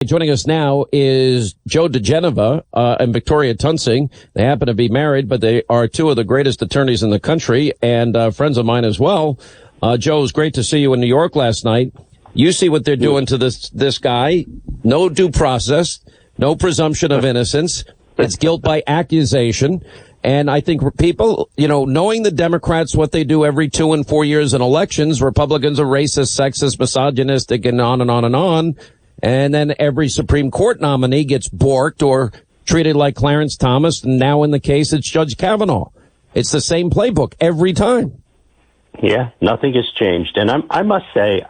Joining us now is Joe DiGenova and Victoria Tunsing. They happen to be married, but they are two of the greatest attorneys in the country and friends of mine as well. Joe, it was great to see you in New York last night. You see what they're doing to this guy. No due process, no presumption of innocence. It's guilt by accusation. And I think people, knowing the Democrats, what they do every 2 and 4 years in elections, Republicans are racist, sexist, misogynistic, and on and on and on. And then every Supreme Court nominee gets borked or treated like Clarence Thomas. And now in the case, it's Judge Kavanaugh. It's the same playbook every time. Yeah, nothing has changed. And I must say,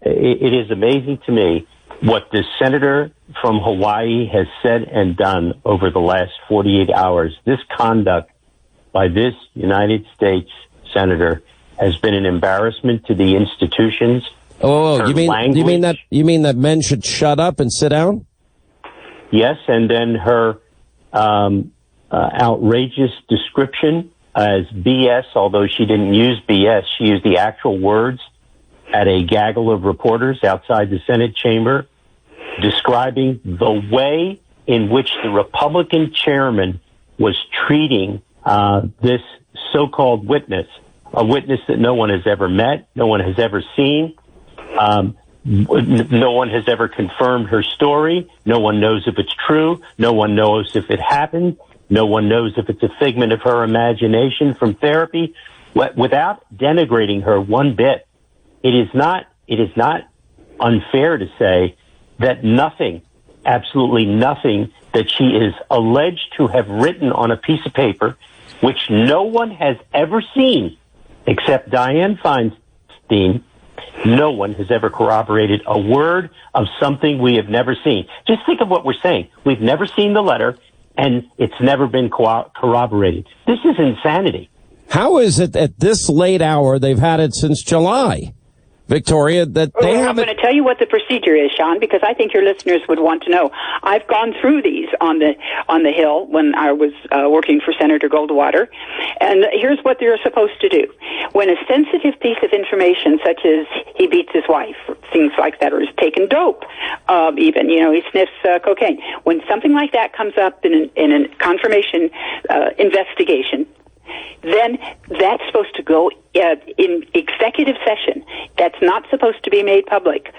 it is amazing to me what this senator from Hawaii has said and done over the last 48 hours. This conduct by this United States senator has been an embarrassment to the institutions. Oh, you mean that men should shut up and sit down? Yes, and then her outrageous description as BS, although she didn't use BS, she used the actual words at a gaggle of reporters outside the Senate chamber, describing the way in which the Republican chairman was treating this so-called witness, a witness that no one has ever met, no one has ever seen. No one has ever confirmed her story. No one knows if it's true. No one knows if it happened. No one knows if it's a figment of her imagination from therapy. Without denigrating her one bit, it is not unfair to say that nothing, absolutely nothing that she is alleged to have written on a piece of paper, which no one has ever seen except Dianne Feinstein. No one has ever corroborated a word of something we have never seen. Just think of what we're saying. We've never seen the letter, and it's never been corroborated. This is insanity. How is it at this late hour, they've had it since July, Victoria, that they haven't... I'm going to tell you what the procedure is, Sean, because I think your listeners would want to know. I've gone through these on the Hill when I was working for Senator Goldwater, and here's what they're supposed to do. When a sensitive piece of information, such as he beats his wife, things like that, or has taken dope, even, he sniffs cocaine. When something like that comes up in a confirmation investigation, then that's supposed to go in executive session. That's not supposed to be made public.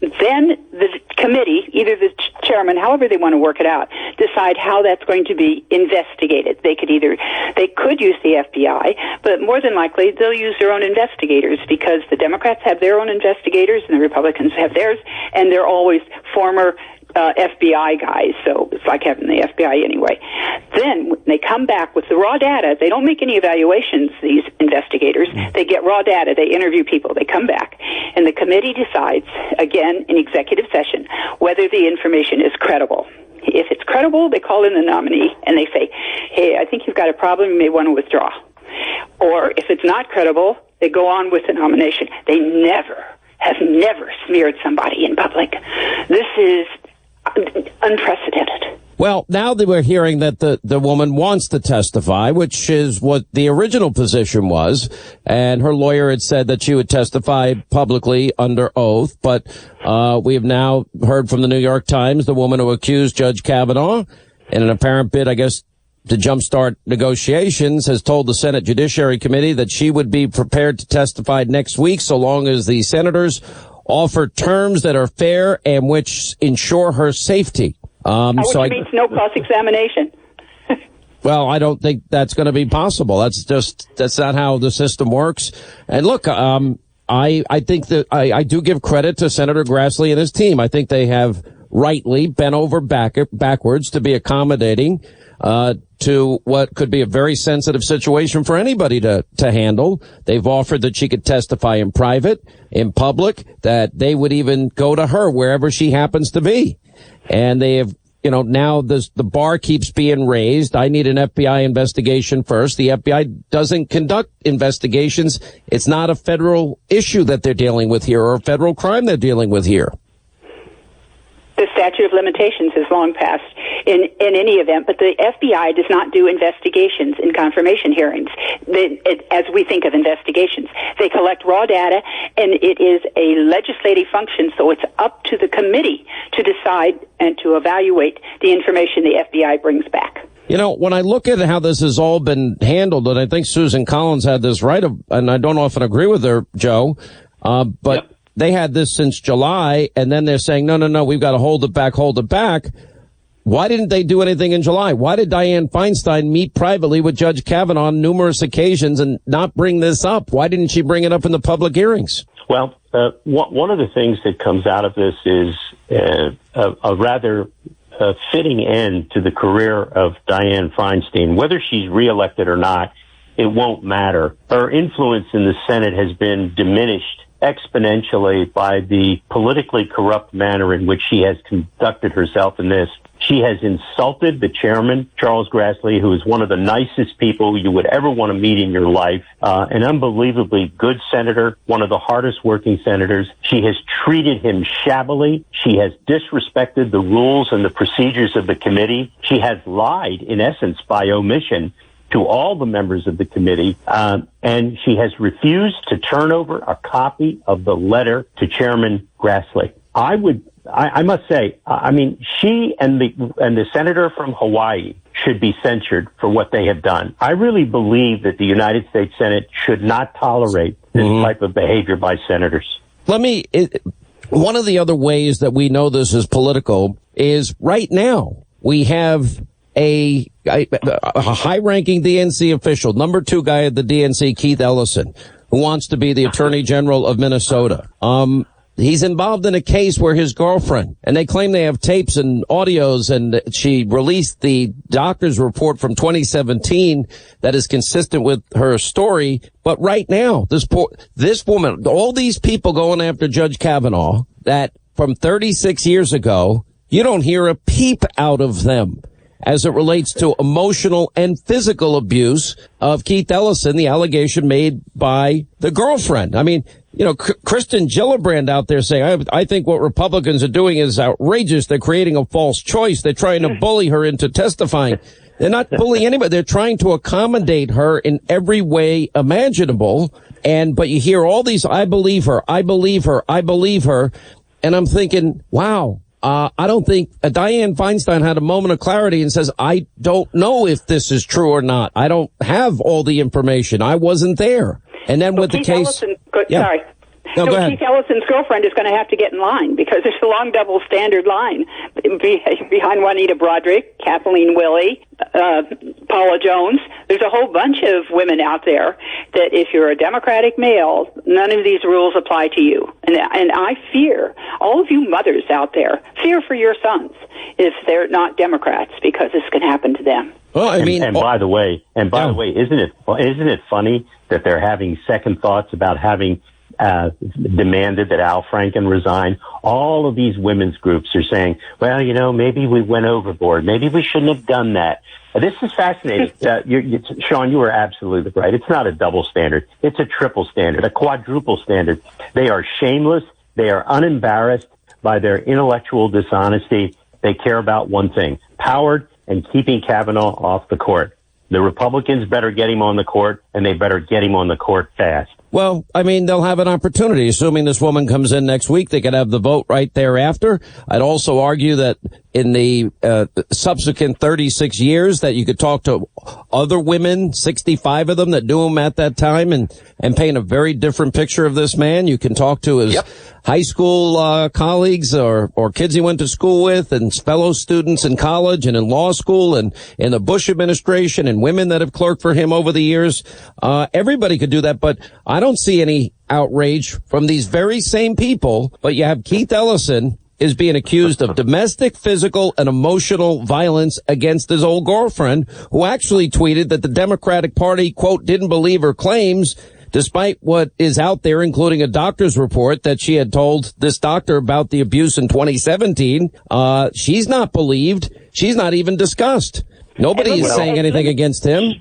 Then the committee, either the chairman, however they want to work it out, decide how that's going to be investigated. They could use the FBI, but more than likely they'll use their own investigators, because the Democrats have their own investigators and the Republicans have theirs, and they're always former FBI guys, so it's like having the FBI anyway. Then when they come back with the raw data, they don't make any evaluations, these investigators. They get raw data, they interview people, they come back, and the committee decides, again, in executive session, whether the information is credible. If it's credible, they call in the nominee and they say, hey, I think you've got a problem, you may want to withdraw. Or if it's not credible, they go on with the nomination. They have never smeared somebody in public. This is unprecedented. Well, now that we're hearing that the woman wants to testify, which is what the original position was, and her lawyer had said that she would testify publicly under oath, but we have now heard from the New York Times, the woman who accused Judge Kavanaugh in an apparent bid, I guess, to jumpstart negotiations, has told the Senate Judiciary Committee that she would be prepared to testify next week so long as the senators offer terms that are fair and which ensure her safety. Which means no cross-examination. Well, I don't think that's going to be possible. That's not how the system works. And look, I think that I do give credit to Senator Grassley and his team. I think they have rightly bent over backwards to be accommodating to what could be a very sensitive situation for anybody to handle. They've offered that she could testify in private, in public, that they would even go to her wherever she happens to be. And they have, now the bar keeps being raised. I need an FBI investigation first. The FBI doesn't conduct investigations. It's not a federal issue that they're dealing with here, or a federal crime they're dealing with here. The statute of limitations has long passed in any event, but the FBI does not do investigations in confirmation hearings. as we think of investigations. They collect raw data, and it is a legislative function, so it's up to the committee to decide and to evaluate the information the FBI brings back. You know, when I look at how this has all been handled, and I think Susan Collins had this right, and I don't often agree with her, Joe, but they had this since July, and then they're saying, no, we've got to hold it back. Why didn't they do anything in July? Why did Dianne Feinstein meet privately with Judge Kavanaugh on numerous occasions and not bring this up? Why didn't she bring it up in the public hearings? Well, one of the things that comes out of this is a rather fitting end to the career of Dianne Feinstein. Whether she's reelected or not, it won't matter. Her influence in the Senate has been diminished exponentially by the politically corrupt manner in which she has conducted herself in this. She has insulted the chairman, Charles Grassley, who is one of the nicest people you would ever want to meet in your life, an unbelievably good senator, one of the hardest working senators. She has treated him shabbily. She has disrespected the rules and the procedures of the committee. She has lied, in essence, by omission to all the members of the committee, and she has refused to turn over a copy of the letter to Chairman Grassley. I must say, she and the senator from Hawaii should be censured for what they have done. I really believe that the United States Senate should not tolerate this type of behavior by senators. One of the other ways that we know this is political is right now we have a high-ranking DNC official, number 2 guy at the DNC, Keith Ellison, who wants to be the Attorney General of Minnesota. He's involved in a case where his girlfriend, and they claim they have tapes and audios, and she released the doctor's report from 2017 that is consistent with her story. But right now, this woman, all these people going after Judge Kavanaugh that from 36 years ago, you don't hear a peep out of them as it relates to emotional and physical abuse of Keith Ellison, the allegation made by the girlfriend. I mean, you know, Kristen Gillibrand out there saying, I think what Republicans are doing is outrageous. They're creating a false choice. They're trying to bully her into testifying. They're not bullying anybody. They're trying to accommodate her in every way imaginable. But you hear all these, I believe her. And I'm thinking, wow. I don't think Dianne Feinstein had a moment of clarity and says, I don't know if this is true or not. I don't have all the information. I wasn't there. And then with Keith the case. Sorry. No, go ahead. Keith Ellison's girlfriend is going to have to get in line because there's a long double standard line behind Juanita Broderick, Kathleen Willey, Paula Jones. There's a whole bunch of women out there that if you're a Democratic male, none of these rules apply to you. And I fear, all of you mothers out there, fear for your sons if they're not Democrats because this can happen to them. Well, I mean, and by the way, isn't it funny that they're having second thoughts about having demanded that Al Franken resign? All of these women's groups are saying, well, you know, maybe we went overboard. Maybe we shouldn't have done that. This is fascinating. Sean, you are absolutely right. It's not a double standard. It's a triple standard, a quadruple standard. They are shameless. They are unembarrassed by their intellectual dishonesty. They care about one thing, power and keeping Kavanaugh off the court. The Republicans better get him on the court, and they better get him on the court fast. Well, I mean, they'll have an opportunity. Assuming this woman comes in next week, they could have the vote right thereafter. I'd also argue that in the subsequent 36 years that you could talk to other women, 65 of them that knew him at that time and paint a very different picture of this man. You can talk to his high school colleagues or kids he went to school with and fellow students in college and in law school and in the Bush administration and women that have clerked for him over the years. Everybody could do that, but I don't see any outrage from these very same people. But you have Keith Ellison is being accused of domestic, physical, and emotional violence against his old girlfriend, who actually tweeted that the Democratic Party, quote, didn't believe her claims, despite what is out there, including a doctor's report that she had told this doctor about the abuse in 2017. She's not believed. She's not even discussed. Nobody is saying anything against him.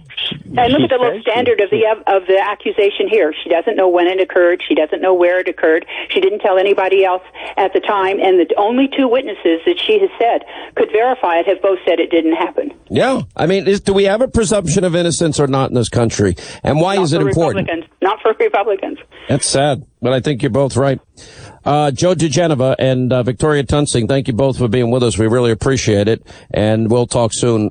And look at the low standard of the accusation here. She doesn't know when it occurred. She doesn't know where it occurred. She didn't tell anybody else at the time. And the only two witnesses that she has said could verify it have both said it didn't happen. Yeah. I mean, do we have a presumption of innocence or not in this country? And why is it important? Not for Republicans. That's sad, but I think you're both right. Joe DiGenova and Victoria Tunsing, thank you both for being with us. We really appreciate it. And we'll talk soon.